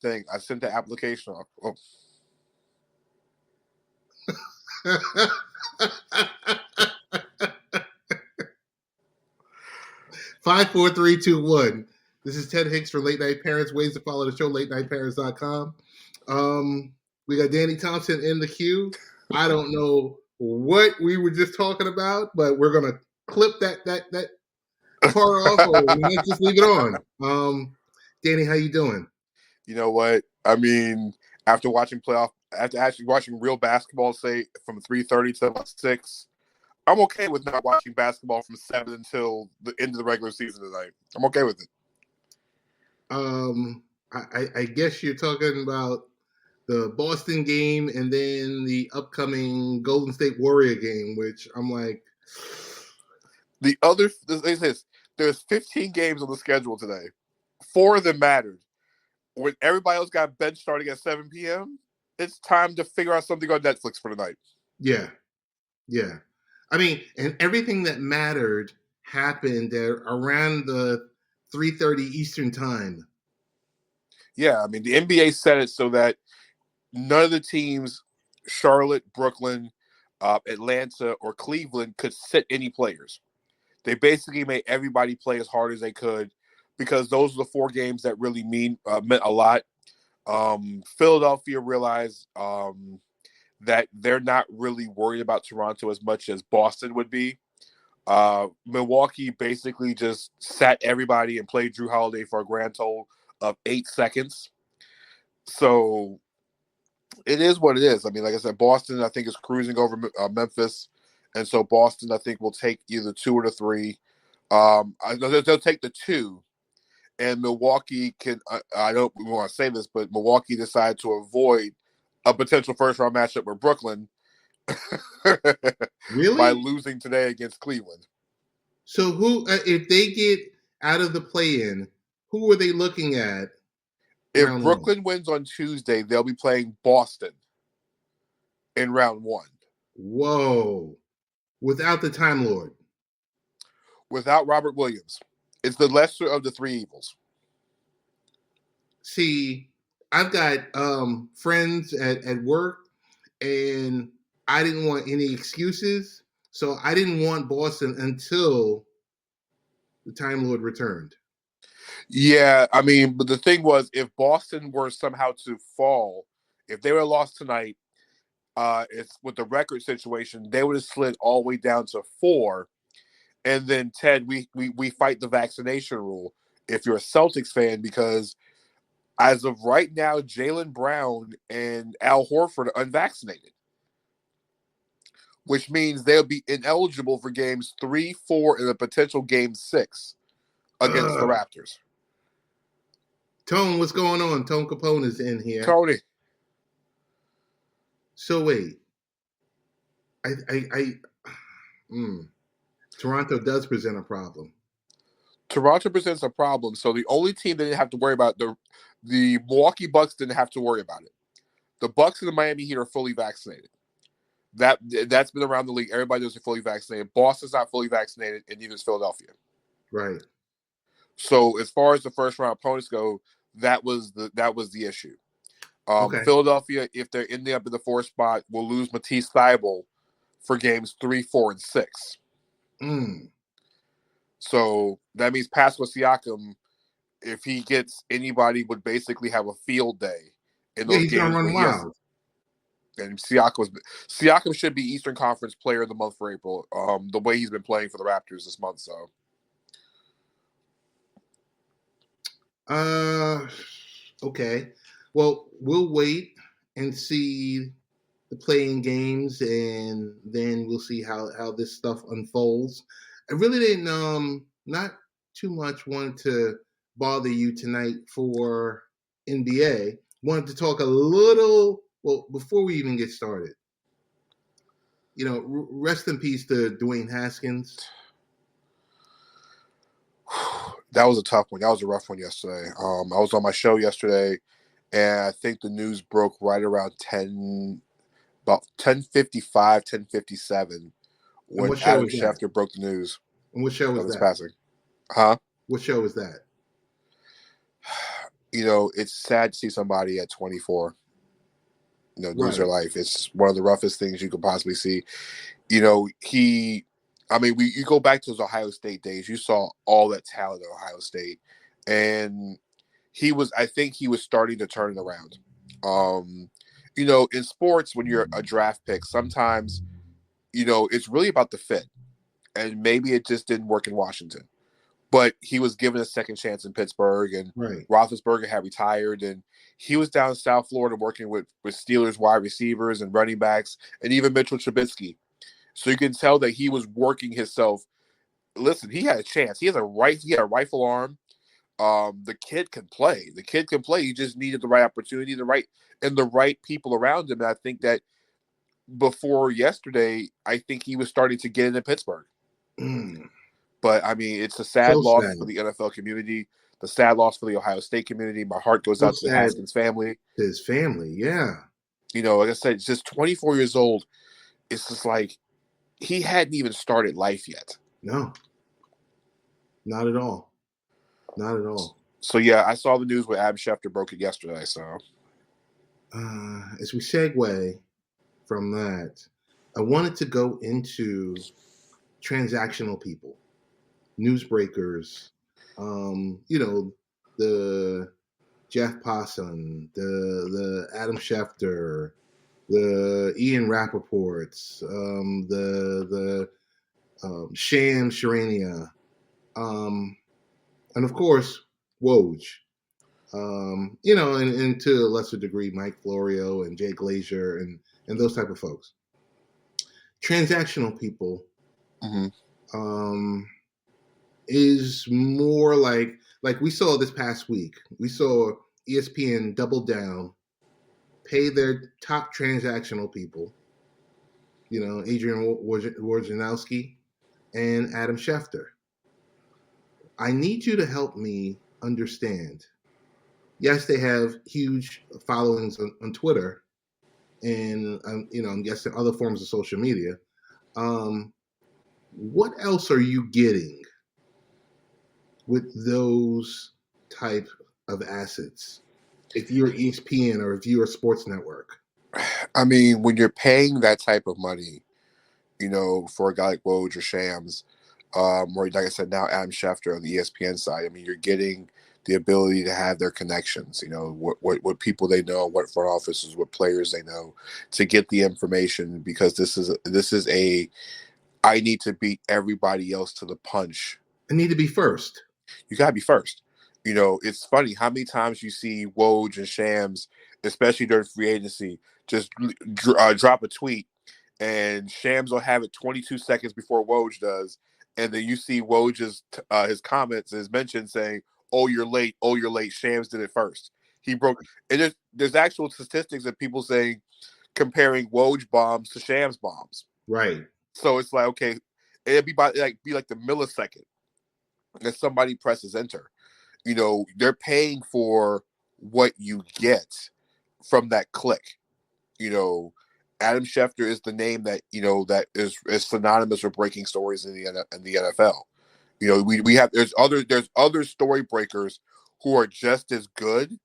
thing. I sent the application off. Oh. 5, 4, 3, 2, 1. This is Ted Hicks for Late Night Parents. Ways to follow the show, latenightparents.com. We got Danny Thompson in the queue. I don't know what we were just talking about, but we're gonna clip that part off, or we might just leave it on. Danny, how you doing? You know what? I mean, after actually watching real basketball, say from 3:30 to about 6, I'm okay with not watching basketball from 7 until the end of the regular season tonight. I'm okay with it. I guess you're talking about the Boston game and then the upcoming Golden State Warrior game, which I'm like... There's 15 games on the schedule today. 4 of them mattered. When everybody else got bench starting at 7 p.m., it's time to figure out something on Netflix for tonight. Yeah. I mean, and everything that mattered happened around the 3:30 Eastern time. Yeah, I mean, the NBA set it so that none of the teams, Charlotte, Brooklyn, Atlanta, or Cleveland, could sit any players. They basically made everybody play as hard as they could because those are the 4 games that really meant a lot. Philadelphia realized that they're not really worried about Toronto as much as Boston would be. Milwaukee basically just sat everybody and played Drew Holiday for a grand total of 8 seconds. So it is what it is. I mean, like I said, Boston, I think, is cruising over Memphis. And so Boston, I think, will take either 2 or 3. They'll take the 2. And Milwaukee can, I don't want to say this, but Milwaukee decided to avoid a potential first-round matchup with Brooklyn really? by losing today against Cleveland. So who, if they get out of the play-in, who are they looking at? If Brooklyn wins on Tuesday, they'll be playing Boston in round 1. Whoa. Without the Time Lord. Without Robert Williams. It's the lesser of the 3 evils. See, I've got friends at work, and I didn't want any excuses, so I didn't want Boston until the Time Lord returned. Yeah, I mean, but the thing was, if Boston were somehow to fall, if they were lost tonight, it's with the record situation, they would have slid all the way down to 4. And then, Ted, we fight the vaccination rule if you're a Celtics fan, because as of right now, Jaylen Brown and Al Horford are unvaccinated, which means they'll be ineligible for games 3, 4, and a potential game 6 against the Raptors. Tone, what's going on? Tone Capone is in here. Tony. So wait. Toronto does present a problem. Toronto presents a problem. So the only team that didn't have to worry about the Milwaukee Bucks didn't have to worry about it. The Bucks and the Miami Heat are fully vaccinated. That's been around the league. Everybody knows they're fully vaccinated. Boston's not fully vaccinated, and neither is Philadelphia. Right. So as far as the first round opponents go, that was the issue. Okay. Philadelphia, if they're in the 4 spot, will lose Matisse Thybulle for games 3, 4, and 6. So that means Pascal Siakam, if he gets anybody, would basically have a field day in those he's games. Gonna run wild. And Siakam should be Eastern Conference Player of the Month for April. The way he's been playing for the Raptors this month. So. Okay. Well, we'll wait and see the playing games, and then we'll see how this stuff unfolds. I really didn't not too much want to bother you tonight for NBA. Wanted to talk a little, well, before we even get started. You know, rest in peace to Dwayne Haskins. That was a tough one. That was a rough one yesterday. I was on my show yesterday, and I think the news broke right around about 10:55, 10:57 when Adam Schefter broke the news. And what show was that? Passing. Huh? What show was that? it's sad to see somebody at 24, lose their Right. life. It's one of the roughest things you could possibly see. You go back to his Ohio State days, you saw all that talent at Ohio State. And I think he was starting to turn it around. In sports, when you're a draft pick, sometimes, it's really about the fit. And maybe it just didn't work in Washington. But he was given a second chance in Pittsburgh, and Right. Roethlisberger had retired, and he was down in South Florida working with Steelers wide receivers and running backs, and even Mitchell Trubisky. So you can tell that he was working himself. Listen, he had a chance. He had a rifle arm. The kid can play. He just needed the right opportunity, the right people around him. And I think that before yesterday, I think he was starting to get into Pittsburgh. But it's a sad loss for the NFL community, the sad loss for the Ohio State community. My heart goes out to the Haskins family. His family, yeah. Like I said, it's just 24 years old. It's just like he hadn't even started life yet. No, not at all. Not at all. So yeah, I saw the news where Adam Schefter broke it yesterday. So as we segue from that, I wanted to go into transactional people, newsbreakers, the Jeff Posson, the Adam Schefter, the Ian Rappaports, the Sham Sharania, and of course Woj, and to a lesser degree Mike Florio and Jay Glazier and those type of folks. Transactional people is more like we saw this past week. We saw ESPN double down, pay their top transactional people, Adrian Wojnarowski and Adam Schefter. I need you to help me understand. Yes, they have huge followings on Twitter and, I'm guessing other forms of social media. What else are you getting with those type of assets if you're ESPN or if you're a sports network? When you're paying that type of money, for a guy like Woj or Shams, or like I said, now Adam Schefter on the ESPN side, you're getting the ability to have their connections, what people they know, what front offices, what players they know, to get the information, because this is I need to beat everybody else to the punch. I need to be first. You got to be first. It's funny how many times you see Woj and Shams, especially during free agency, just drop a tweet, and Shams will have it 22 seconds before Woj does, and then you see Woj's his comments, his mention saying, "Oh, you're late. Oh, you're late. Shams did it first. He broke." And there's actual statistics of people saying, comparing Woj bombs to Shams bombs. Right. So it's like, okay, it'd be like the millisecond that somebody presses enter. They're paying for what you get from that click. Adam Schefter is the name that that is synonymous with breaking stories in the NFL. We have there's other story breakers who are just as good.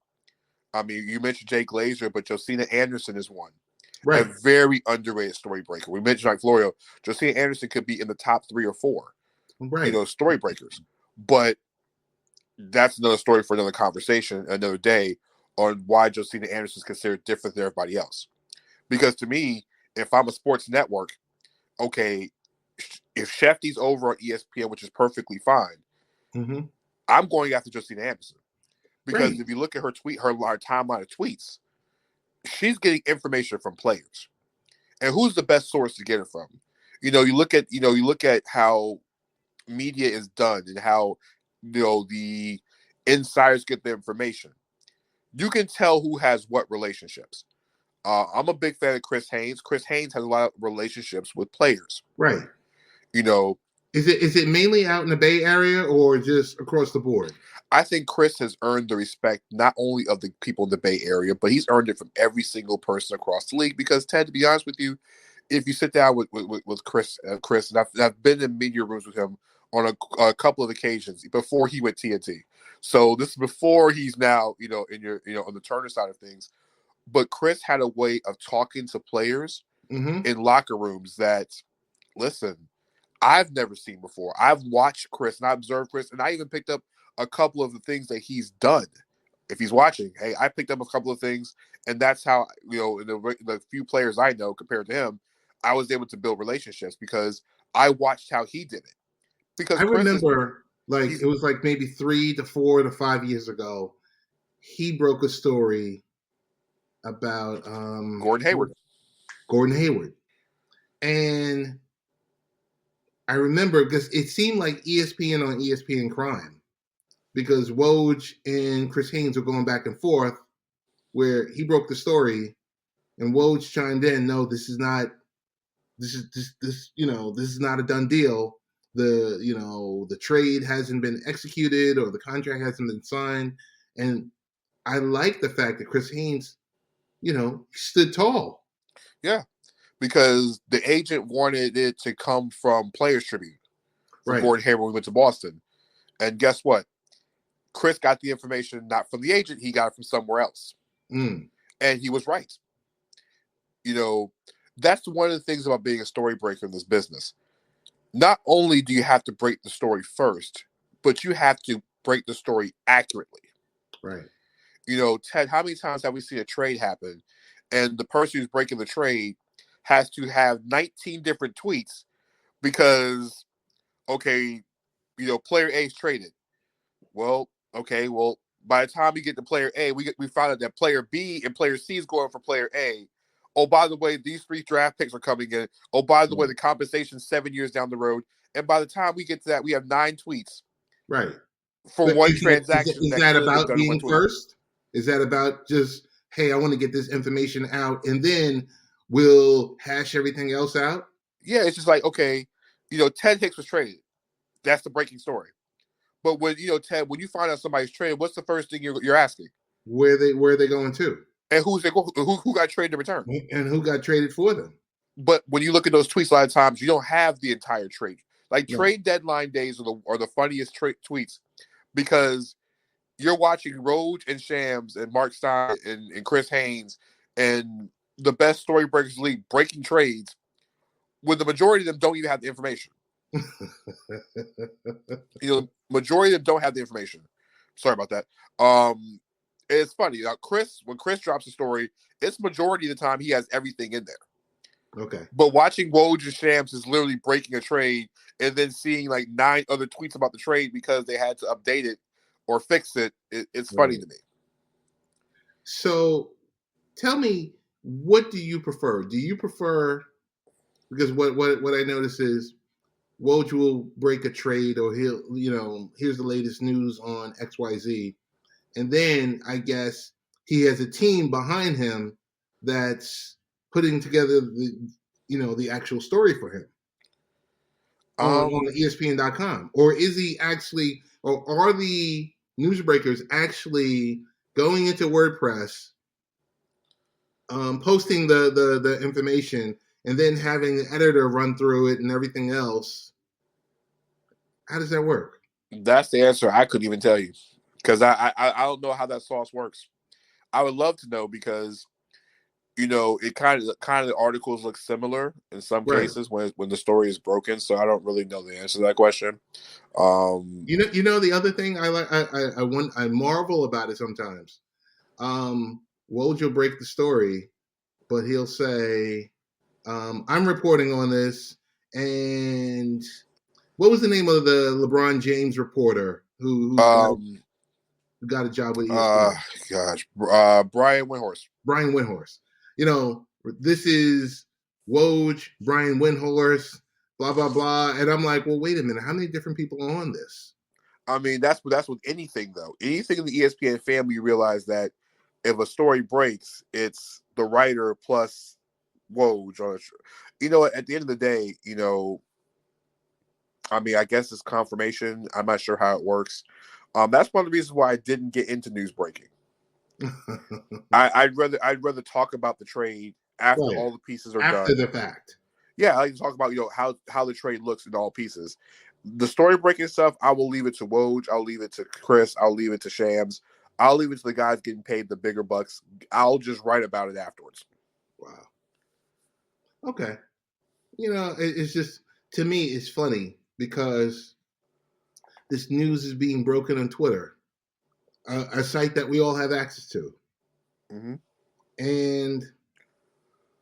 You mentioned Jay Glazier, but Josina Anderson is one. Right. A very underrated story breaker. We mentioned like Florio. Josina Anderson could be in the top 3 or 4. Right. Story breakers. But that's another story for another conversation, another day, on why Josina Anderson is considered different than everybody else. Because to me, if I'm a sports network, okay, if Shefty's over on ESPN, which is perfectly fine, I'm going after Josina Anderson. Because if you look at her timeline of tweets, she's getting information from players. And who's the best source to get it from? You look at how media is done and how the insiders get the information. You can tell who has what relationships. I'm a big fan of Chris Haynes. Chris Haynes has a lot of relationships with players. Right. Is it mainly out in the Bay Area or just across the board? I think Chris has earned the respect not only of the people in the Bay Area, but he's earned it from every single person across the league. Because Ted, to be honest with you, if you sit down with Chris, and I've been in media rooms with him on a couple of occasions before he went TNT. So this is before he's now, in your, on the Turner side of things. But Chris had a way of talking to players in locker rooms that, listen, I've never seen before. I've watched Chris and I observed Chris, and I even picked up a couple of the things that he's done. If he's watching, hey, I picked up a couple of things, and that's how, in the few players I know compared to him, I was able to build relationships because I watched how he did it. Because I Chris remember, it was like maybe 3 to 4 to 5 years ago, he broke a story about Gordon Hayward. Gordon Hayward. And I remember because it seemed like ESPN on ESPN Crime, because Woj and Chris Haynes were going back and forth, where he broke the story, and Woj chimed in, "No, this is not a done deal. The trade hasn't been executed or the contract hasn't been signed." And I like the fact that Chris Haynes, stood tall. Yeah, because the agent wanted it to come from Players Tribune for Gordon Hayward when we went to Boston. And guess what? Chris got the information not from the agent, he got it from somewhere else. And he was right. That's one of the things about being a story breaker in this business. Not only do you have to break the story first, but you have to break the story accurately. Right. Ted, how many times have we seen a trade happen and the person who's breaking the trade has to have 19 different tweets because, okay, player A is traded. Well, okay, by the time we get to player A, we found out that player B and player C is going for player A. Oh, by the way, these 3 draft picks are coming in. Oh, by the way, the compensation's 7 years down the road. And by the time we get to that, we have 9 tweets. Right. For but one transaction. Is that about being first? Is that about just, hey, I want to get this information out and then we'll hash everything else out? Yeah, it's just like, okay, Ted Hicks was traded. That's the breaking story. But when, Ted, when you find out somebody's traded, what's the first thing you're asking? Where are they going to? And who got traded in return? And who got traded for them? But when you look at those tweets, a lot of times you don't have the entire trade. Like trade deadline days are the funniest tweets because you're watching Roj and Shams and Mark Stein and Chris Haynes and the best story breakers league breaking trades when the majority of them don't even have the information. Majority of them don't have the information. Sorry about that. It's funny. Now, when Chris drops a story, it's majority of the time he has everything in there. Okay. But watching Woj and Shams is literally breaking a trade and then seeing like 9 other tweets about the trade because they had to update it or fix it. It's funny to me. So tell me, what do you prefer? Do you prefer, because what I notice is Woj will break a trade or he'll, here's the latest news on XYZ. And then I guess he has a team behind him that's putting together the actual story for him on ESPN.com. Or is he actually, or are the Newsbreakers actually going into WordPress, posting the information, and then having the editor run through it and everything else? How does that work? That's the answer I couldn't even tell you because I don't know how that sauce works. I would love to know because it kind of the articles look similar in some cases when the story is broken. So I don't really know the answer to that question. The other thing I marvel about it sometimes. Woj will break the story, but he'll say, "I'm reporting on this." And what was the name of the LeBron James reporter who got a job with ESPN? Brian Windhorst. Brian Windhorst. This is Woj, Brian Windhorst, blah blah blah, and I'm like, well, wait a minute, how many different people are on this? I mean, that's with anything though. Anything in the ESPN family, you realize that if a story breaks, it's the writer plus Woj. At the end of the day, I mean, I guess it's confirmation. I'm not sure how it works. That's one of the reasons why I didn't get into news breaking. I'd rather talk about the trade after all the pieces are done. After the fact. Yeah, I like to talk about how the trade looks in all pieces. The story breaking stuff, I will leave it to Woj. I'll leave it to Chris. I'll leave it to Shams. I'll leave it to the guys getting paid the bigger bucks. I'll just write about it afterwards. Wow. Okay. It's just, to me, it's funny because this news is being broken on Twitter, a site that we all have access to. Mm-hmm. And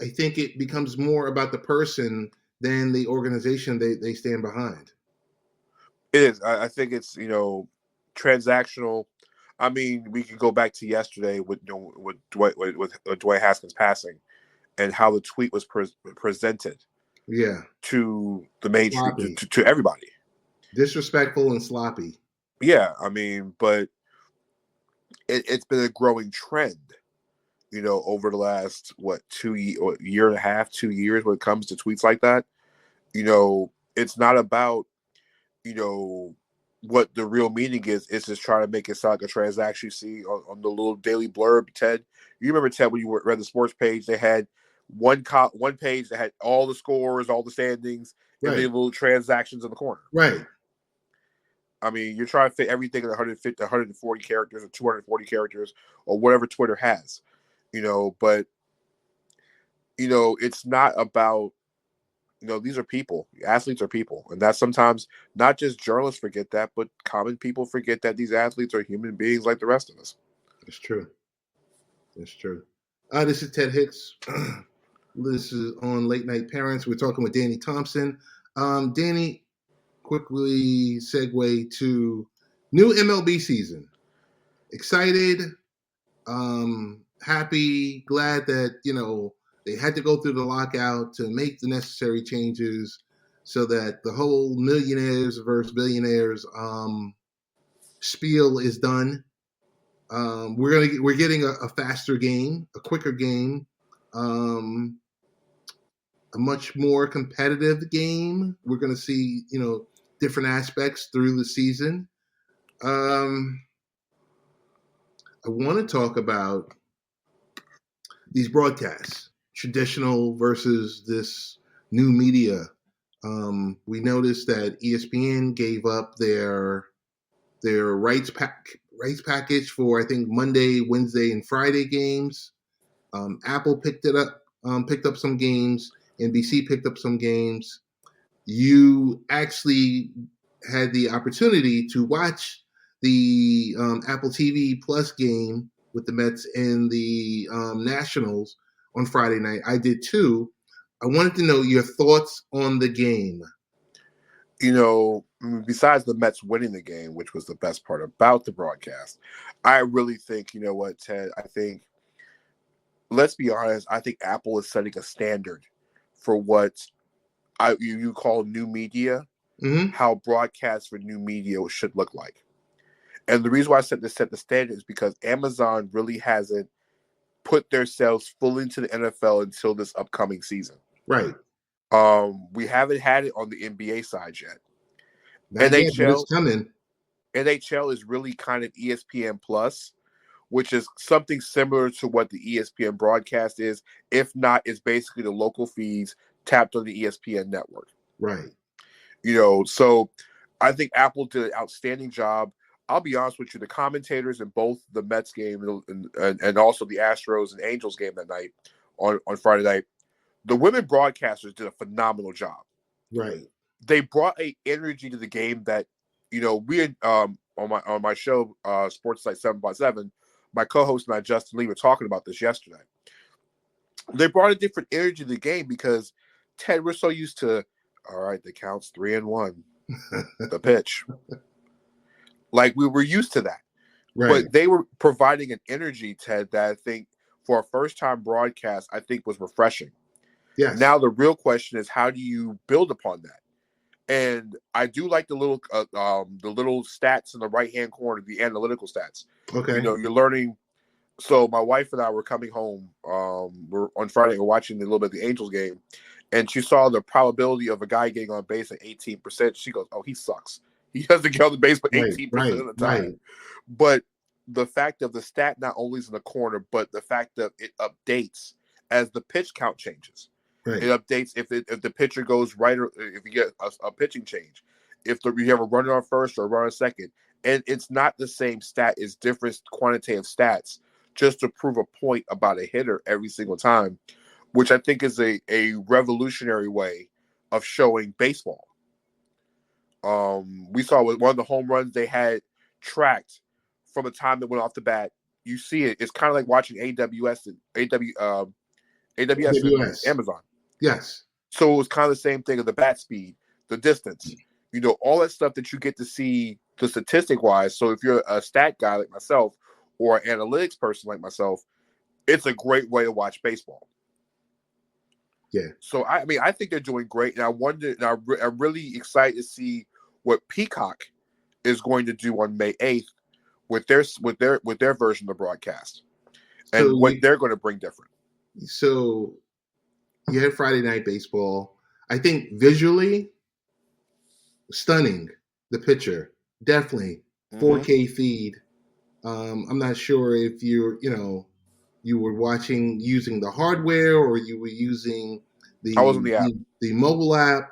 I think it becomes more about the person than the organization they stand behind. It is. I think it's, transactional. I mean, we could go back to yesterday with Dwayne Haskins passing and how the tweet was presented. Yeah. To the mainstream, Sloppy. to everybody. Disrespectful and sloppy. Yeah, I mean, but it's been a growing trend, over the last, year and a half, 2 years when it comes to tweets like that. It's not about, what the real meaning is. It's just trying to make it sound like a transaction you see on the little daily blurb. Ted, you remember, Ted, when you read the sports page, they had one page that had all the scores, all the standings, and the little transactions in the corner. Right. I mean, you're trying to fit everything in 140 characters or 240 characters or whatever Twitter has, but, it's not about, these are people. Athletes are people. And that's sometimes not just journalists forget that, but common people forget that these athletes are human beings like the rest of us. It's true. It's true. This is Ted Hicks. This is on Late Night Parents. We're talking with Danny Thompson. Danny, quickly segue to new MLB season. Excited, happy, glad that, they had to go through the lockout to make the necessary changes so that the whole millionaires versus billionaires spiel is done. We're getting a faster game, a quicker game, a much more competitive game. We're going to see, different aspects through the season. I want to talk about these broadcasts, traditional versus this new media. We noticed that ESPN gave up their rights package for, I think, Monday, Wednesday, and Friday games. Apple picked up some games. NBC picked up some games. You actually had the opportunity to watch the Apple TV Plus game with the Mets and the Nationals on Friday night. I did too. I wanted to know your thoughts on the game. Besides the Mets winning the game, which was the best part about the broadcast, I really think, what, Ted, I think, let's be honest, I think Apple is setting a standard for what you call new media, how broadcasts for new media should look like. And the reason why I set the standard is because Amazon really hasn't put themselves fully into the NFL until this upcoming season. Right. We haven't had it on the NBA side yet. Not yet, but it's coming. NHL is really kind of ESPN Plus, which is something similar to what the ESPN broadcast is. If not, it's basically the local feeds tapped on the ESPN network. Right. So I think Apple did an outstanding job. I'll be honest with you, the commentators in both the Mets game and also the Astros and Angels game that night on Friday night, the women broadcasters did a phenomenal job. Right. They brought a energy to the game that, we had, on my show, Sports Site 7x7, my co-host and I, Justin Lee, were talking about this yesterday. They brought a different energy to the game because, Ted, we're so used to, all right, the count's 3-1, the pitch. Like, we were used to that. Right. But they were providing an energy, Ted, that I think for a first-time broadcast, I think was refreshing. Yes. Now the real question is, how do you build upon that? And I do like the little stats in the right-hand corner, the analytical stats. Okay. You're learning. So my wife and I were coming home. We're on Friday. We're watching a little bit of the Angels game, and she saw the probability of a guy getting on base at 18%. She goes, "Oh, he sucks. He doesn't get on the base but 18% of the time." Right. But the fact of the stat not only is in the corner, but the fact that it updates as the pitch count changes. Right. It updates if the pitcher goes right or if you get a pitching change. if you have a runner on first or a runner on second. And it's not the same stat. It's different quantitative stats just to prove a point about a hitter every single time, which I think is a revolutionary way of showing baseball. We saw with one of the home runs they had tracked from the time that went off the bat. You see it. It's kind of like watching AWS and AWS. Amazon. Yes. So it was kind of the same thing of the bat speed, the distance, all that stuff that you get to see the statistic wise. So if you're a stat guy like myself or an analytics person like myself, it's a great way to watch baseball. Yeah. So I think they're doing great, and I wonder, and I'm really excited to see what Peacock is going to do on May 8th with their version of the broadcast, and what they're going to bring different. So you had Friday Night Baseball. I think visually stunning. The picture, definitely 4K feed. I'm not sure if you were watching using the hardware or you were using I was on the app. the mobile app.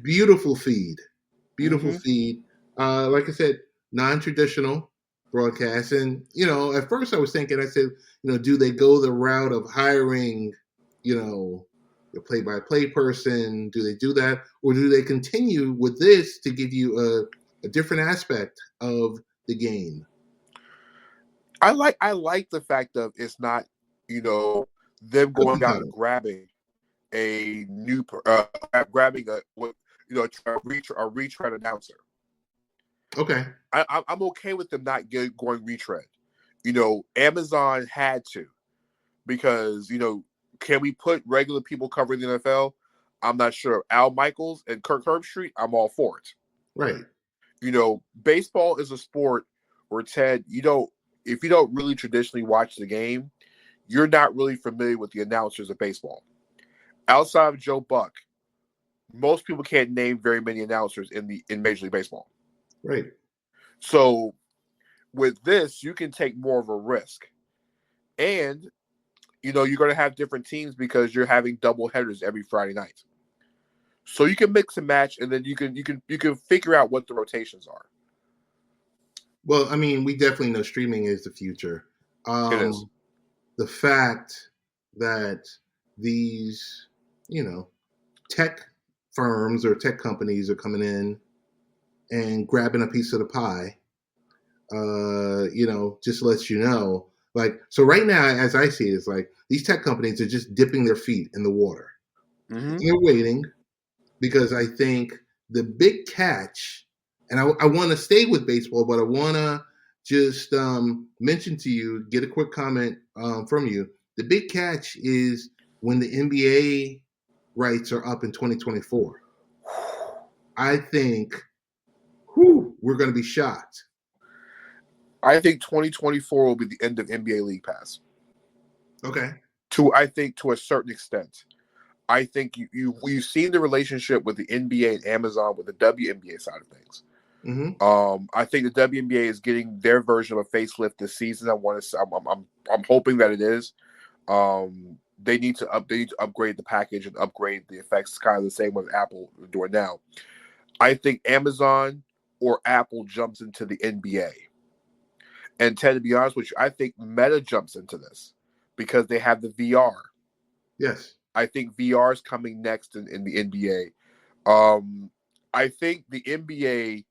Beautiful feed. Feed. Like I said, non-traditional broadcast. And, at first I was thinking, I said, do they go the route of hiring, the play-by-play person? Do they do that? Or do they continue with this to give you a different aspect of the game? I like the fact of it's not, them going out and grabbing a new, grabbing a retread announcer. Okay. I'm okay with them not going retread. Amazon had to, because, can we put regular people covering the NFL? I'm not sure. Al Michaels and Kirk Herbstreit, I'm all for it. Right. Baseball is a sport where, Ted, if you don't really traditionally watch the game, you're not really familiar with the announcers of baseball. Outside of Joe Buck, most people can't name very many announcers in Major League Baseball. Right. So with this, you can take more of a risk. And, you're going to have different teams because you're having double headers every Friday night. So you can mix and match, and then you can figure out what the rotations are. Well, I mean, we definitely know streaming is the future. It is. The fact that these, tech firms or tech companies are coming in and grabbing a piece of the pie, just lets you know. Like, so right now, as I see it, it's like these tech companies are just dipping their feet in the water. Mm-hmm. They're waiting, because I think the big catch, and I want to stay with baseball, but I want to just mention to you, get a quick comment from you. The big catch is when the NBA rights are up in 2024. I think we're going to be shocked. I think 2024 will be the end of NBA League Pass. Okay. I think to a certain extent. I think you've seen the relationship with the NBA and Amazon with the WNBA side of things. Mm-hmm. I think the WNBA is getting their version of a facelift this season. I'm hoping that it is. They need to upgrade the package and upgrade the effects, kind of the same way Apple are doing now. I think Amazon or Apple jumps into the NBA. And Ted, to be honest with you, I think Meta jumps into this because they have the VR. Yes. I think VR is coming next in the NBA. I think the NBA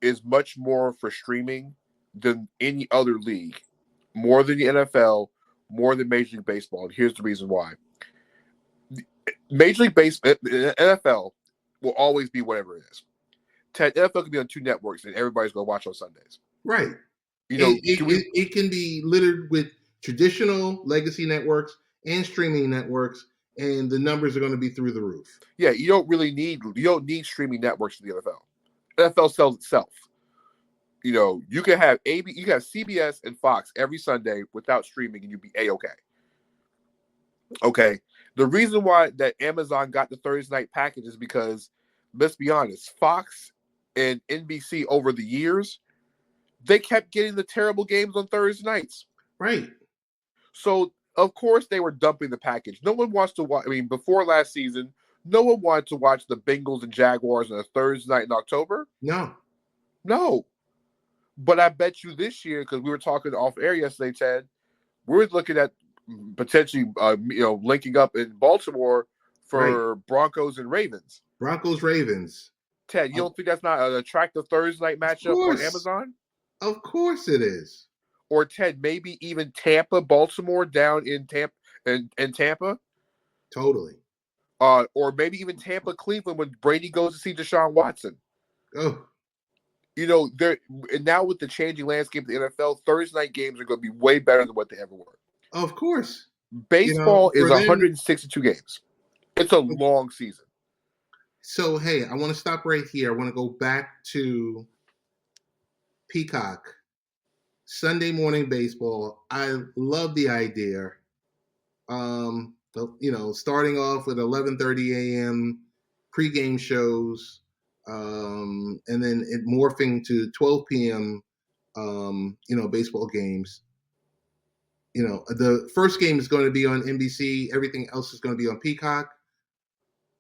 is much more for streaming than any other league, more than the NFL, more than Major League Baseball. And here's the reason why. Major League Baseball, NFL will always be whatever it is. NFL can be on two networks and everybody's going to watch on Sundays. Right. It can be littered with traditional legacy networks and streaming networks, and the numbers are going to be through the roof. Yeah, you don't need streaming networks for the NFL. NFL sells itself. You can have CBS and Fox every Sunday without streaming, and you'd be A-okay. Okay. The reason why that Amazon got the Thursday night package is because, let's be honest, Fox and NBC over the years, they kept getting the terrible games on Thursday nights. Right. So, of course, they were dumping the package. No one wants to watch. I mean, before last season, No one wanted to watch the Bengals and Jaguars on a Thursday night in October. No. But I bet you this year, because we were talking off air yesterday, Ted, we're looking at potentially, linking up in Baltimore for Broncos and Ravens. Broncos-Ravens. Ted, you don't think that's not an attractive Thursday night matchup on Amazon? Of course it is. Or Ted, maybe even Tampa, Baltimore down in Tampa. Totally. Or maybe even Tampa, Cleveland when Brady goes to see Deshaun Watson. Oh. Now with the changing landscape of the NFL, Thursday night games are going to be way better than what they ever were. Of course. Baseball is 162 games. It's a long season. So, hey, I want to stop right here. I want to go back to Peacock. Sunday morning baseball. I love the idea. Starting off with 11:30 a.m. pregame shows, and then it morphing to 12 p.m. Baseball games. The first game is going to be on NBC. Everything else is going to be on Peacock.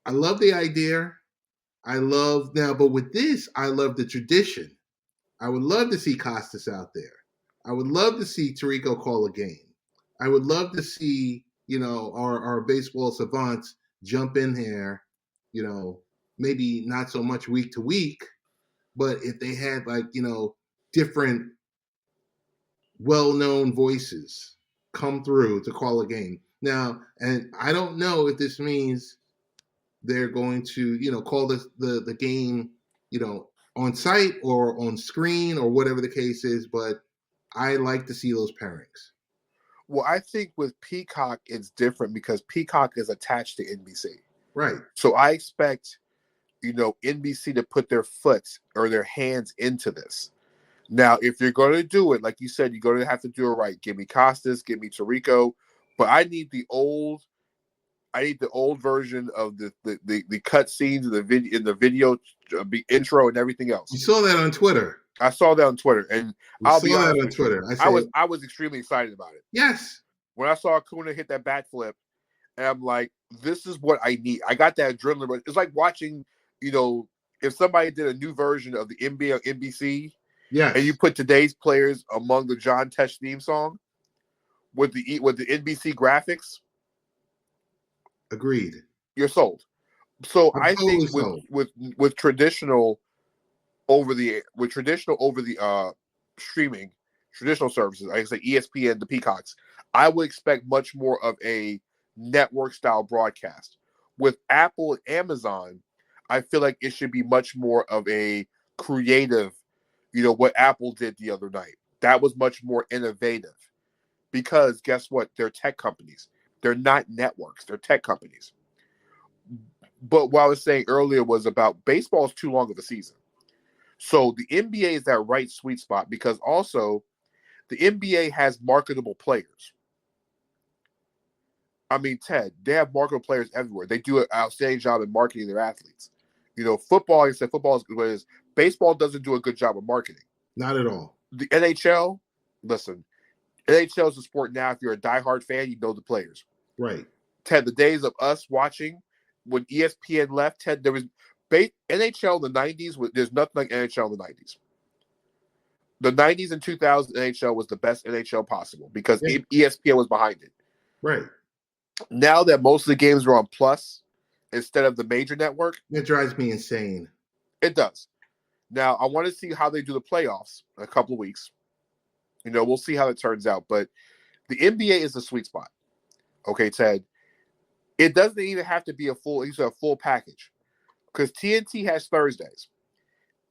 I love the idea. But with this, I love the tradition. I would love to see Costas out there. I would love to see Tirico call a game. I would love to see, our baseball savants jump in here, maybe not so much week to week, but if they had different well-known voices come through to call a game. Now, and I don't know if this means they're going to, call the game, on site or on screen or whatever the case is, but I like to see those pairings. Well, I think with Peacock, it's different because Peacock is attached to NBC. Right. So I expect, NBC to put their foot or their hands into this. Now, if you're going to do it, like you said, you're going to have to do it right. Give me Costas, give me Tirico, but I need the old version of the cut scenes in the video intro and everything else. You saw that on Twitter. I saw that on Twitter, and I'll be honest on Twitter. I was extremely excited about it. Yes. When I saw Acuna hit that bat flip, and I'm like, this is what I need. I got that adrenaline. It's like watching, if somebody did a new version of the NBA on NBC, yes, and you put today's players among the John Tesh theme song with the NBC graphics. Agreed. You're sold. So I'm I totally think sold. with traditional over the streaming traditional services, like I say ESPN, the Peacocks, I would expect much more of a network style broadcast. With Apple and Amazon, I feel like it should be much more of a creative, what Apple did the other night. That was much more innovative because guess what? They're tech companies. They're not networks. They're tech companies. But what I was saying earlier was about baseball is too long of a season. So the NBA is that right sweet spot because also the NBA has marketable players. I mean, Ted, they have marketable players everywhere. They do an outstanding job in marketing their athletes. Football, like I said, football is baseball doesn't do a good job of marketing. Not at all. The NHL, listen, NHL is a sport now. If you're a diehard fan, you know the players. Right. Ted, the days of us watching when ESPN left, Ted, there was NHL in the 90s. There's nothing like NHL in the 90s. The 90s and 2000s NHL was the best NHL possible because ESPN was behind it. Right. Now that most of the games are on Plus instead of the major network. It drives me insane. It does. Now, I want to see how they do the playoffs in a couple of weeks. We'll see how it turns out. But the NBA is the sweet spot. Okay, Ted. It doesn't even have to be a full package. Because TNT has Thursdays.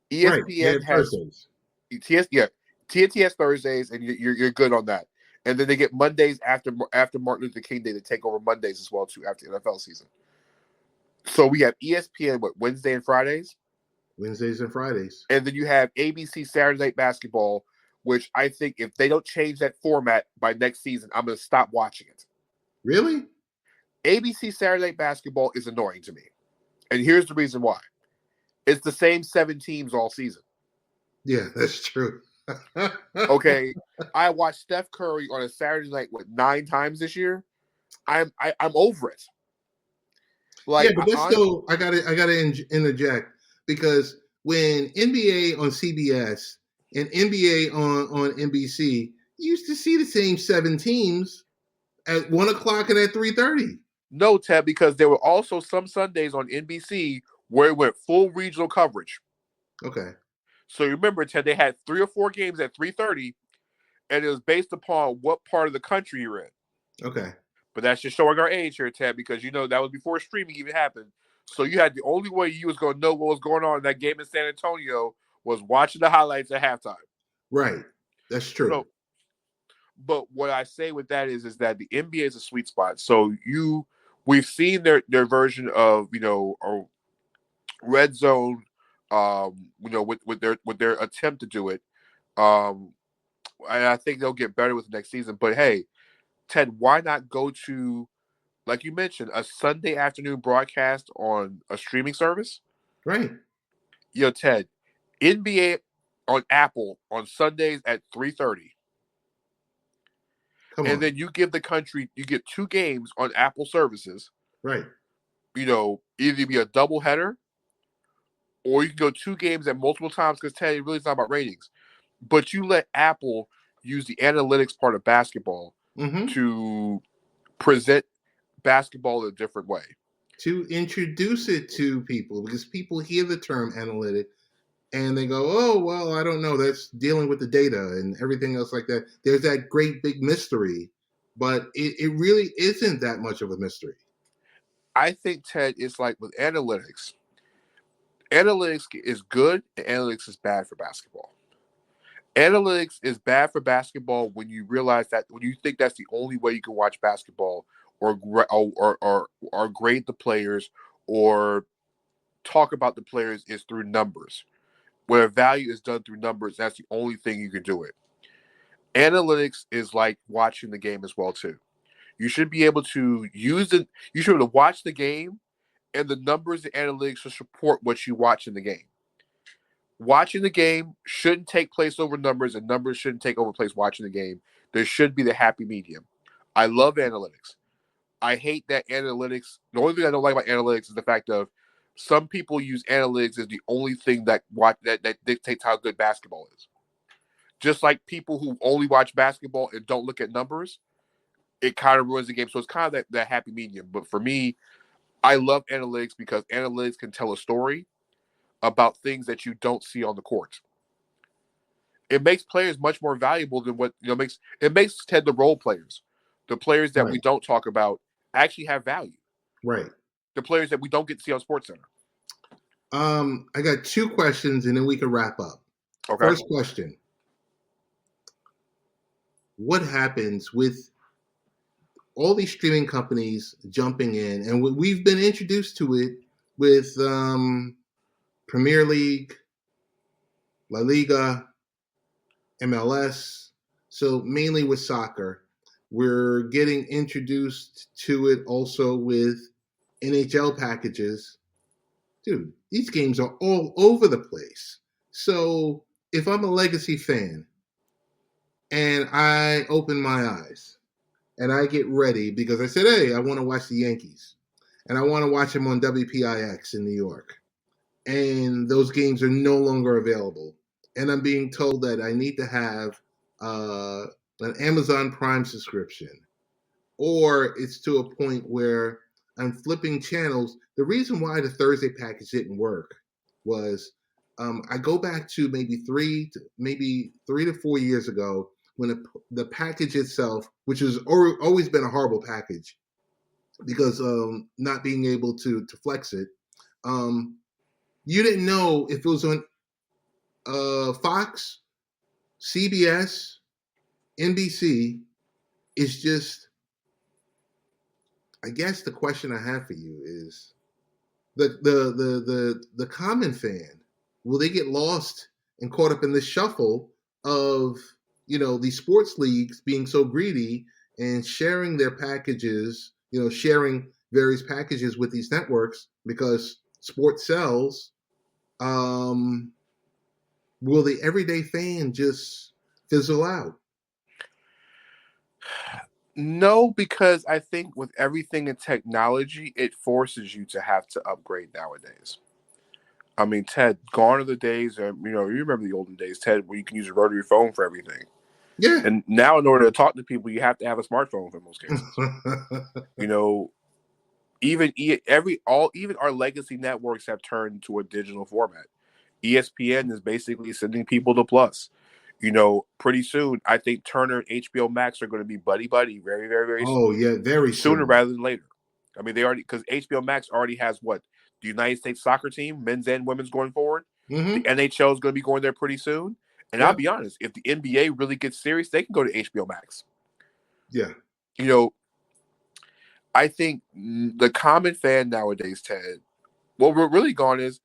ESPN has Thursdays. TNT has Thursdays, and you're good on that. And then they get Mondays after Martin Luther King Day to take over Mondays as well too after the NFL season. So we have ESPN Wednesday and Fridays. Wednesdays and Fridays. And then you have ABC Saturday Night Basketball, which I think if they don't change that format by next season, I'm going to stop watching it. Really? ABC Saturday Night Basketball is annoying to me. And here's the reason why. It's the same 7 teams all season. Yeah, that's true. Okay. I watched Steph Curry on a Saturday night 9 times this year. I'm over it. Yeah, Like, but that's still I gotta interject because when NBA on CBS and NBA on NBC, you used to see the same 7 teams at 1 o'clock and at 3:30. no, Ted, because there were also some Sundays on NBC where it went full regional coverage. Okay. So you remember, Ted, they had 3 or 4 games at 3:30, and it was based upon what part of the country you're in. Okay. But that's just showing our age here, Ted, because that was before streaming even happened. So you had the only way you was going to know what was going on in that game in San Antonio was watching the highlights at halftime. Right. That's true. So, but what I say with that is that the NBA is a sweet spot. So we've seen their version of a red zone, with their attempt to do it. And I think they'll get better with the next season. But hey, Ted, why not go to, like you mentioned, a Sunday afternoon broadcast on a streaming service? Right. Ted, NBA on Apple on Sundays at 3:30. Come And on. then you get 2 games on Apple services. Right. Either be a double header or you can go 2 games at multiple times because Ted, it really is not about ratings. But you let Apple use the analytics part of basketball Mm-hmm. to present basketball in a different way. To introduce it to people because people hear the term analytic and they go, oh, well, I don't know. That's dealing with the data and everything else like that. There's that great big mystery, but it really isn't that much of a mystery. I think, Ted, it's like with analytics. Analytics is good and analytics is bad for basketball. Analytics is bad for basketball when you think that's the only way you can watch basketball or grade the players or talk about the players is through numbers. Where value is done through numbers, that's the only thing you can do it. Analytics is like watching the game as well too. You should be able to you should be able to watch the game and the numbers and analytics should support what you watch in the game. Watching the game shouldn't take place over numbers, and numbers shouldn't take over place watching the game. There should be the happy medium. I love analytics. I hate that analytics. The only thing I don't like about analytics is the fact of some people use analytics as the only thing that dictates how good basketball is. Just like people who only watch basketball and don't look at numbers, it kind of ruins the game. So it's kind of that happy medium. But for me, I love analytics because analytics can tell a story about things that you don't see on the court. It makes players much more valuable than what makes Ted the role players. The players that we Right. don't talk about actually have value. Right. The players that we don't get to see on SportsCenter. I got 2 questions and then we can wrap up. Okay. First question. What happens with all these streaming companies jumping in? And we've been introduced to it with Premier League, La Liga, MLS. So mainly with soccer. We're getting introduced to it also with NHL packages. Dude, these games are all over the place. So if I'm a legacy fan and I open my eyes and I get ready because I said, hey, I want to watch the Yankees and I want to watch them on WPIX in New York, and those games are no longer available, and I'm being told that I need to have an Amazon Prime subscription, or it's to a point where I'm flipping channels. The reason why the Thursday package didn't work was I go back to maybe 3 to 4 years ago when the package itself, which has always been a horrible package because not being able to flex it, you didn't know if it was on Fox, CBS, NBC. It's just, I guess the question I have for you is the common fan, will they get lost and caught up in the shuffle of these sports leagues being so greedy and sharing their packages, sharing various packages with these networks because sports sells? Will the everyday fan just fizzle out? No, because I think with everything in technology, it forces you to have to upgrade nowadays. I mean, Ted, gone are the days, you remember the olden days, Ted, where you can use a rotary phone for everything. Yeah. And now, in order to talk to people, you have to have a smartphone in most cases. Even even our legacy networks have turned to a digital format. ESPN is basically sending people to Plus. Pretty soon, I think Turner and HBO Max are going to be buddy very, very, very Oh yeah, very sooner soon. rather than later. I mean, they already because HBO Max already has what the United States soccer team, men's and women's, going forward. The Mm-hmm. NHL is going to be going there pretty soon. And I'll Yep. be honest, if the NBA really gets serious, they can go to HBO Max. Yeah. I think the common fan nowadays, Ted, what we're really gone is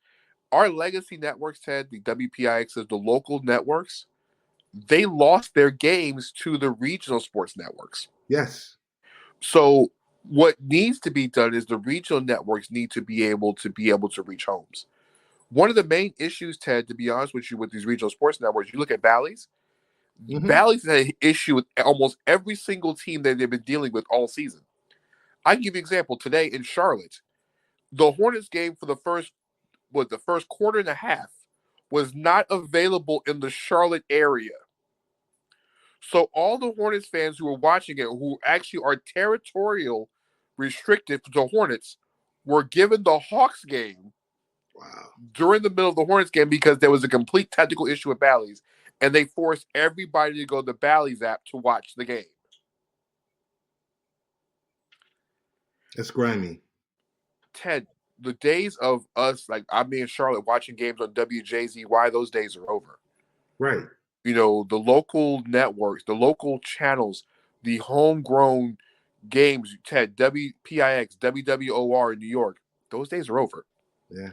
our legacy networks, Ted, the WPIXs, the local networks, they lost their games to the regional sports networks. Yes. So what needs to be done is the regional networks need to be able to reach homes. One of the main issues, Ted, to be honest with you, with these regional sports networks, you look at Bally's. Mm-hmm. Bally's had an issue with almost every single team that they've been dealing with all season. I can give you an example. Today in Charlotte, the Hornets game for the first quarter and a half was not available in the Charlotte area. So all the Hornets fans who were watching it, who actually are territorial restricted to the Hornets, were given the Hawks game Wow. during the middle of the Hornets game because there was a complete technical issue with Bally's, and they forced everybody to go to the Bally's app to watch the game. It's grimy. Ted, the days of us, like I'm in Charlotte watching games on WJZY, those days are over. Right. The local networks, the local channels, the homegrown games, Ted, WPIX, WWOR in New York, those days are over. Yeah.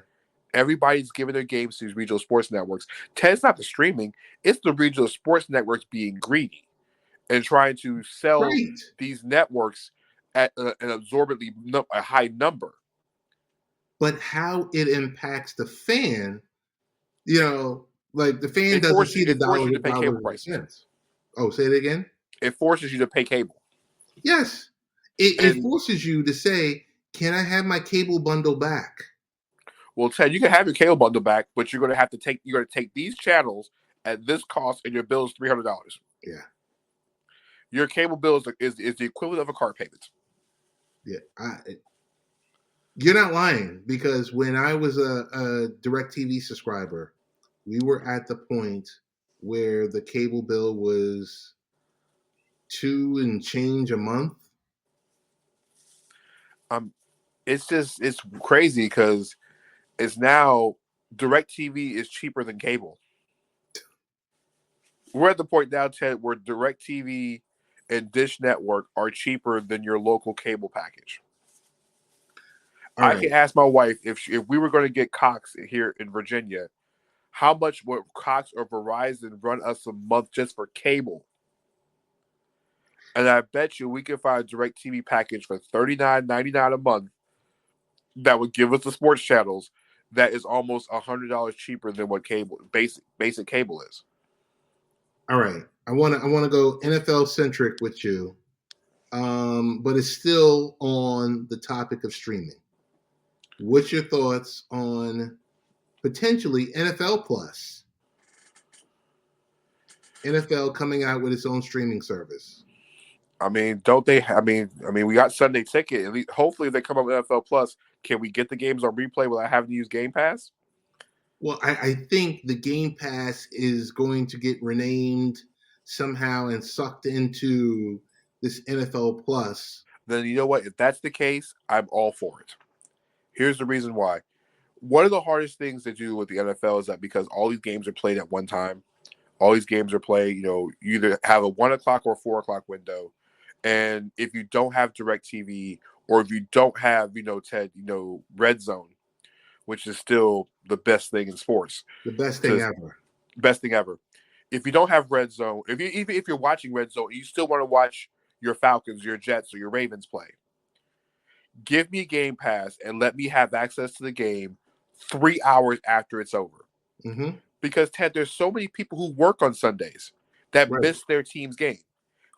Everybody's giving their games to these regional sports networks. Ted's not the streaming, it's the regional sports networks being greedy and trying to sell Right. these networks at an absorbently a high number. But how it impacts the fan, like the fan It doesn't forces see the you to pay cable dollars and prices. cents. Oh, say it again. It forces you to pay cable. Yes. It And forces you to say, can I have my cable bundle back? well, Ted, you can have your cable bundle back, but you're going to take these channels at this cost, and your bill is $300. Yeah. Your cable bill is the equivalent of a car payment. Yeah. You're not lying, because when I was a DirecTV subscriber, we were at the point where the cable bill was $2 and change a month. It's crazy because it's now DirecTV is cheaper than cable. We're at the point now, Ted, where DirecTV and Dish Network are cheaper than your local cable package. All I right. can ask my wife if we were going to get Cox here in Virginia, how much would Cox or Verizon run us a month just for cable? And I bet you we can find a DirecTV package for $39.99 a month that would give us the sports channels that is almost $100 cheaper than what basic cable is. All right. I want to go NFL centric with you, but it's still on the topic of streaming. What's your thoughts on potentially NFL Plus? NFL coming out with its own streaming service. I mean, don't they? We got Sunday Ticket. At least, hopefully, if they come up with NFL Plus, can we get the games on replay without having to use Game Pass? Well, I think the Game Pass is going to get renamed somehow and sucked into this NFL Plus. Then you know what? If that's the case, I'm all for it. Here's the reason why. One of the hardest things to do with the NFL is that because all these games are played at one time, all these games are played, you either have a 1 o'clock or 4 o'clock window. And if you don't have DirecTV or if you don't have, Ted, Red Zone, which is still the best thing in sports. The best thing ever. Best thing ever. If you don't have Red Zone, even if you're watching Red Zone, you still want to watch your Falcons, your Jets, or your Ravens play. Give me Game Pass and let me have access to the game 3 hours after it's over. Mm-hmm. Because, Ted, there's so many people who work on Sundays that Right. miss their team's game,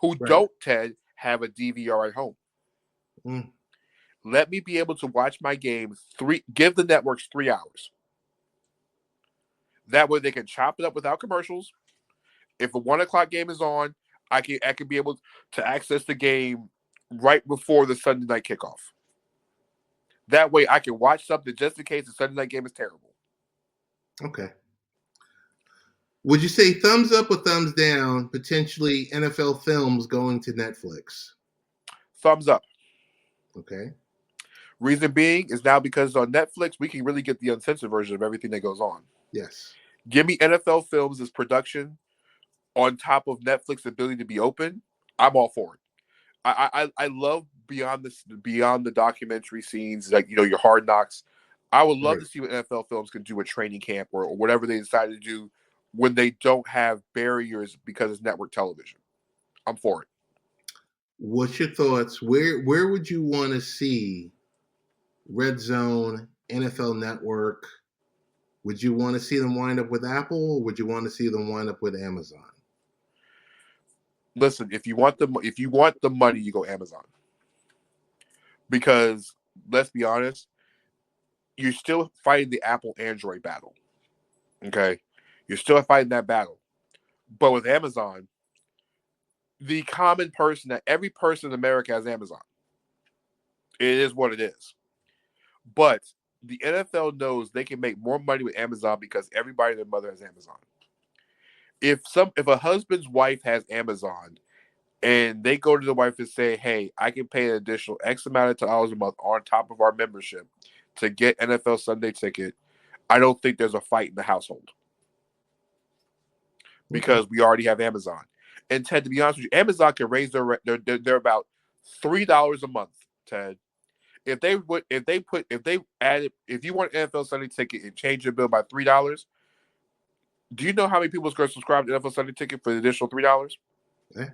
who Right. don't, Ted, have a DVR at home. Mm. Let me be able to watch my game give the networks 3 hours. That way they can chop it up without commercials. If a 1:00 game is on, I can be able to access the game right before the Sunday night kickoff. That way I can watch something just in case the Sunday night game is terrible. Okay. Would you say thumbs up or thumbs down, potentially NFL films going to Netflix? Thumbs up. Okay. Reason being is now because on Netflix, we can really get the uncensored version of everything that goes on. Yes. Give me NFL films as production on top of Netflix's ability to be open. I'm all for it. I love beyond the documentary scenes, like your Hard Knocks. I would love to see what NFL films can do at training camp or whatever they decide to do when they don't have barriers because it's network television. I'm for it. What's your thoughts? Where would you want to see Red Zone, NFL Network? Would you want to see them wind up with Apple, or would you want to see them wind up with Amazon? Listen, if you want the money, you go Amazon. Because let's be honest, you're still fighting the Apple Android battle. Okay? You're still fighting that battle. But with Amazon, the common person, that every person in America has Amazon. It is what it is. But the NFL knows they can make more money with Amazon because everybody and their mother has Amazon. If a husband's wife has Amazon and they go to the wife and say, hey, I can pay an additional X amount of dollars a month on top of our membership to get NFL Sunday ticket, I don't think there's a fight in the household. Because we already have Amazon. And Ted, to be honest with you, Amazon can raise they're about $3 a month, Ted. If you want an NFL Sunday ticket and change your bill by $3, do you know how many people is going to subscribe to NFL Sunday ticket for the additional $3? Yeah.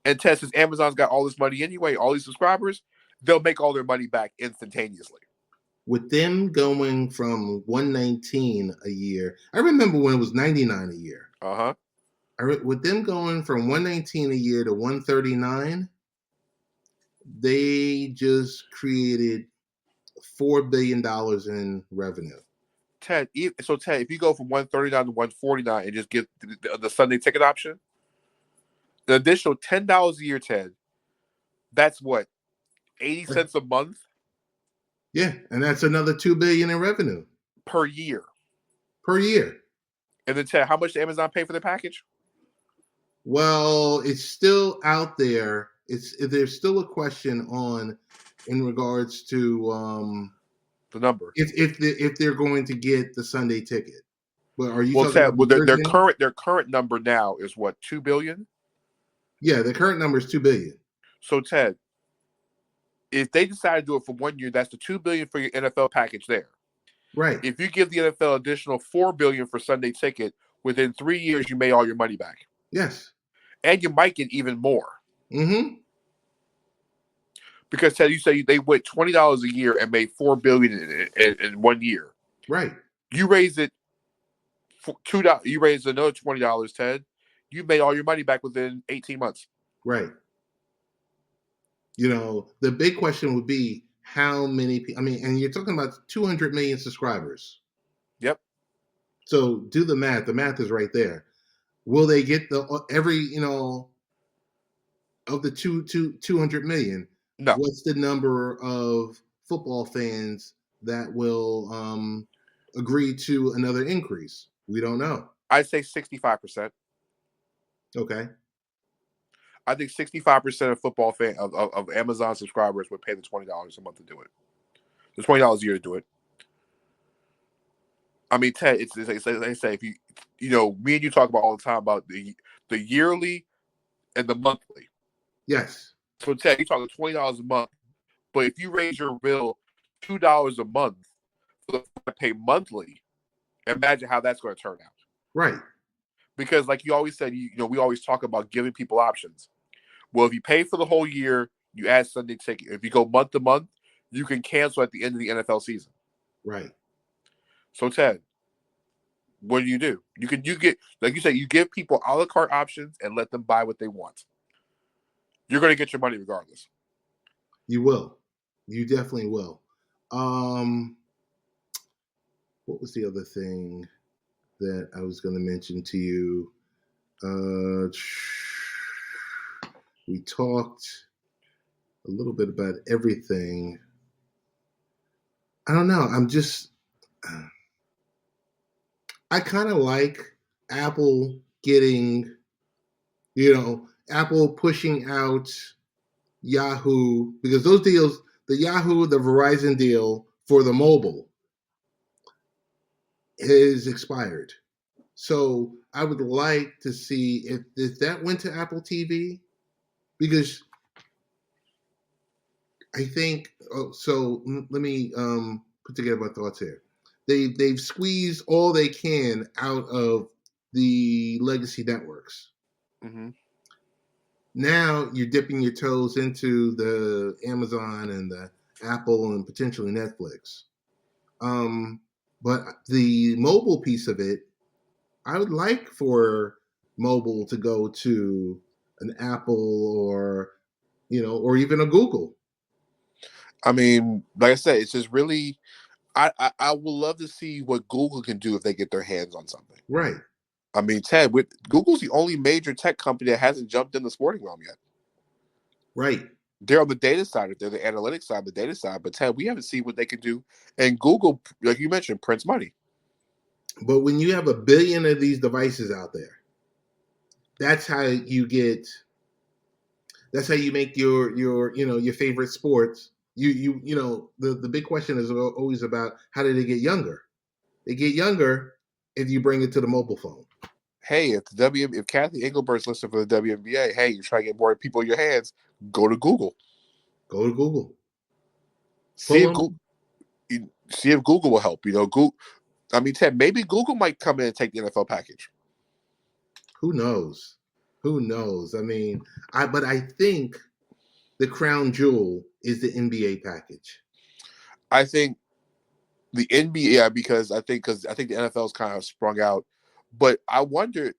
And Ted, since Amazon's got all this money anyway, all these subscribers, they'll make all their money back instantaneously. With them going from $119 a year, I remember when it was $99 a year. Uh-huh. With them going from $119 a year to $139, they just created $4 billion in revenue. Ted, if you go from $139 to $149 and just get the Sunday ticket option, the additional $10 a year, Ted, that's what, 80 cents a month? Yeah, and that's another $2 billion in revenue per year. Per year. And then, Ted, how much did Amazon pay for the package? Well, it's still out there. There's still a question in regards to the number. If they're going to get the Sunday ticket. But are you talking Ted, about their current number now is what, $2 billion? Yeah, the current number is $2 billion. So, Ted, if they decide to do it for 1 year, that's the $2 billion for your NFL package there. Right. If you give the NFL additional $4 billion for Sunday ticket, within 3 years you made all your money back. Yes. And you might get even more. Mm-hmm. Because, Ted, you say they went $20 a year and made $4 billion in 1 year. Right. You raise it for $2. You raise another $20, Ted. You made all your money back within 18 months. Right. The big question would be how many people. And you're talking about 200 million subscribers. Yep. So do the math. The math is right there. Will they get every of the 200 million? No. What's the number of football fans that will agree to another increase? We don't know. I'd say 65%. Okay. I think 65% of football of Amazon subscribers would pay the $20 a month to do it. The $20 a year to do it. I mean, Ted, it's they say if me and you talk about all the time about the yearly and the monthly. Yes. So, Ted, you're talking $20 a month, but if you raise your bill $2 a month for the pay monthly, imagine how that's going to turn out. Right. Because, like you always said, we always talk about giving people options. Well, if you pay for the whole year, you add Sunday ticket. If you go month to month, you can cancel at the end of the NFL season. Right. So, Ted, what do? You get, like you say, you give people a la carte options and let them buy what they want. You're going to get your money regardless. You will. You definitely will. What was the other thing that I was going to mention to you? We talked a little bit about everything. I don't know. I kind of like Apple getting, Apple pushing out Yahoo, because those deals, the Yahoo, the Verizon deal for the mobile is expired. So I would like to see if that went to Apple TV, because I think. So let me put together my thoughts here. They've squeezed all they can out of the legacy networks. Mm-hmm. Now you're dipping your toes into the Amazon and the Apple and potentially Netflix. But the mobile piece of it, I would like for mobile to go to an Apple or even a Google. I mean, like I said, it's just really. I would love to see what Google can do if they get their hands on something. Right. I mean, Ted, Google's the only major tech company that hasn't jumped in the sporting realm yet. Right. They're on the data side, they're the analytics side, the data side, but Ted, we haven't seen what they can do. And Google, like you mentioned, prints money. But when you have a billion of these devices out there, that's how you make your favorite sports. The big question is always about how do they get younger? They get younger if you bring it to the mobile phone. Hey, if Kathy Engelbert's listening for the WNBA, hey, you're trying to get more people in your hands, go to Google. Go to Google. See if Google will help. Google. I mean, Ted, maybe Google might come in and take the NFL package. Who knows? I mean, but I think the crown jewel is the NBA package. I think the NBA, because I think the NFL's kind of sprung out, but I wonder,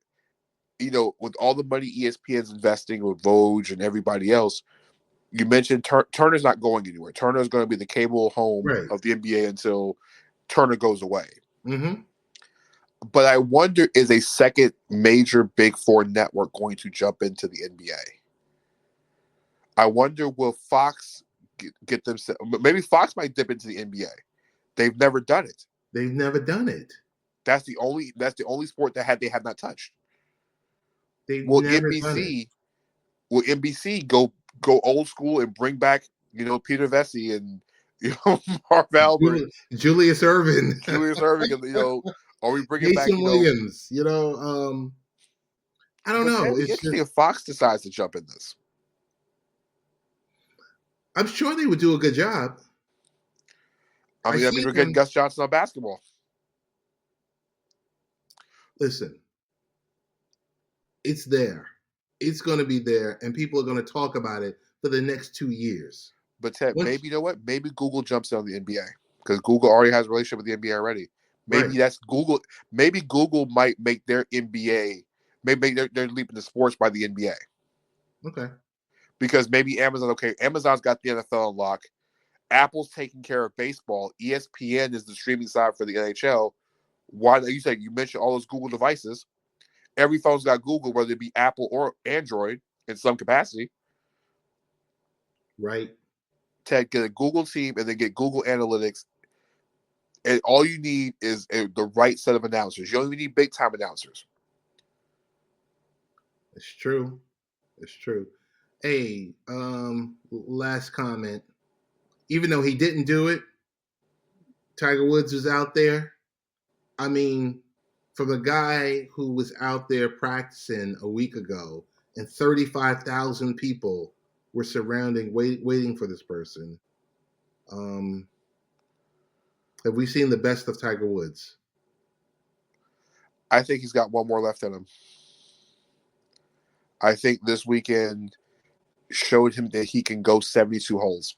with all the money ESPN's investing with Vogue and everybody else, you mentioned Turner's not going anywhere. Turner's going to be the cable home of the NBA until Turner goes away. Mm-hmm. But I wonder, is a second major Big Four network going to jump into the NBA? I wonder, will Fox get them? Maybe Fox might dip into the NBA. They've never done it. That's the only sport that they have not touched. Will NBC go old school and bring back Peter Vesey and Marv Albert, Julius Erving, and are we bringing Jason back Williams? I don't know. It's interesting if Fox decides to jump in this. I'm sure they would do a good job. I mean, we're getting Gus Johnson on basketball. Listen, it's there. It's going to be there, and people are going to talk about it for the next 2 years. But Ted, maybe you know what? Maybe Google jumps on the NBA because Google already has a relationship with the NBA already. Maybe that's Google. Maybe Google might make their NBA, maybe make their leap into sports by the NBA. Okay. Because maybe Amazon's got the NFL on lock. Apple's taking care of baseball. ESPN is the streaming side for the NHL. Why you mentioned all those Google devices. Every phone's got Google, whether it be Apple or Android in some capacity. Right. Ted, get a Google team and then get Google Analytics. And all you need is the right set of announcers. You don't even need big time announcers. It's true. Hey, last comment. Even though he didn't do it, Tiger Woods was out there. I mean, from a guy who was out there practicing a week ago and 35,000 people were surrounding, waiting for this person. Have we seen the best of Tiger Woods? I think he's got one more left in him. I think this weekend showed him that he can go 72 holes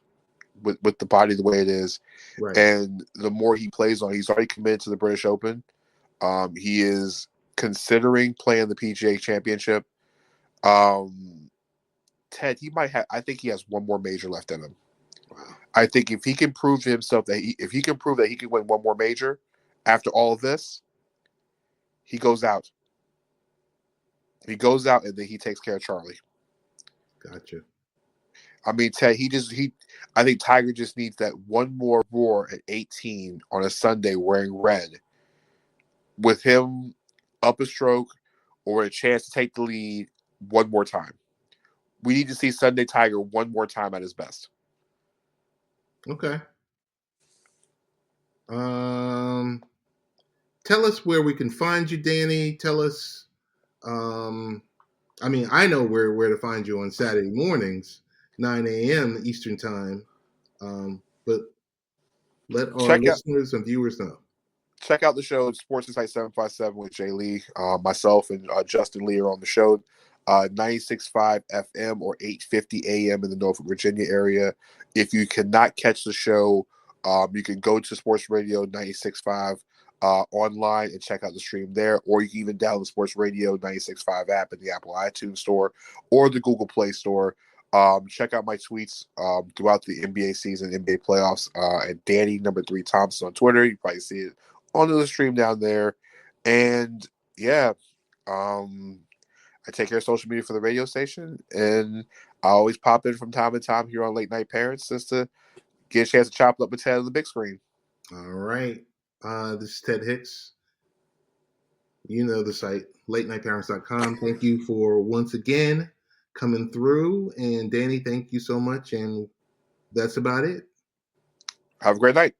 with the body the way it is. Right. And the more he plays on, he's already committed to the British Open. He is considering playing the PGA Championship. Ted, he might have. I think he has one more major left in him. Wow. I think if he can prove to himself if he can prove that he can win one more major after all of this, he goes out. He goes out and then he takes care of Charlie. Gotcha. I mean, Ted, I think Tiger just needs that one more roar at 18 on a Sunday wearing red with him up a stroke or a chance to take the lead one more time. We need to see Sunday Tiger one more time at his best. Okay. Tell us where we can find you, Danny. Tell us. I mean, I know where to find you on Saturday mornings, 9 a.m. Eastern time. But let our Check out listeners and viewers know. check out the show Sports Insight 757 with Jay Lee. Myself and Justin Lee are on the show. 96.5 FM or 8:50 AM in the Norfolk, Virginia area. If you cannot catch the show, you can go to Sports Radio 96.5 online and check out the stream there, or you can even download the Sports Radio 96.5 app in the Apple iTunes Store or the Google Play Store. Check out my tweets throughout the NBA season, NBA playoffs, at Danny #3 Thompson on Twitter. You probably see it on the stream down there. And yeah, I take care of social media for the radio station, and I always pop in from time to time here on Late Night Parents just to get a chance to chop it up with Ted on the big screen. All right. This is Ted Hicks. You know the site, latenightparents.com. Thank you for once again coming through. And Danny, thank you so much. And that's about it. Have a great night.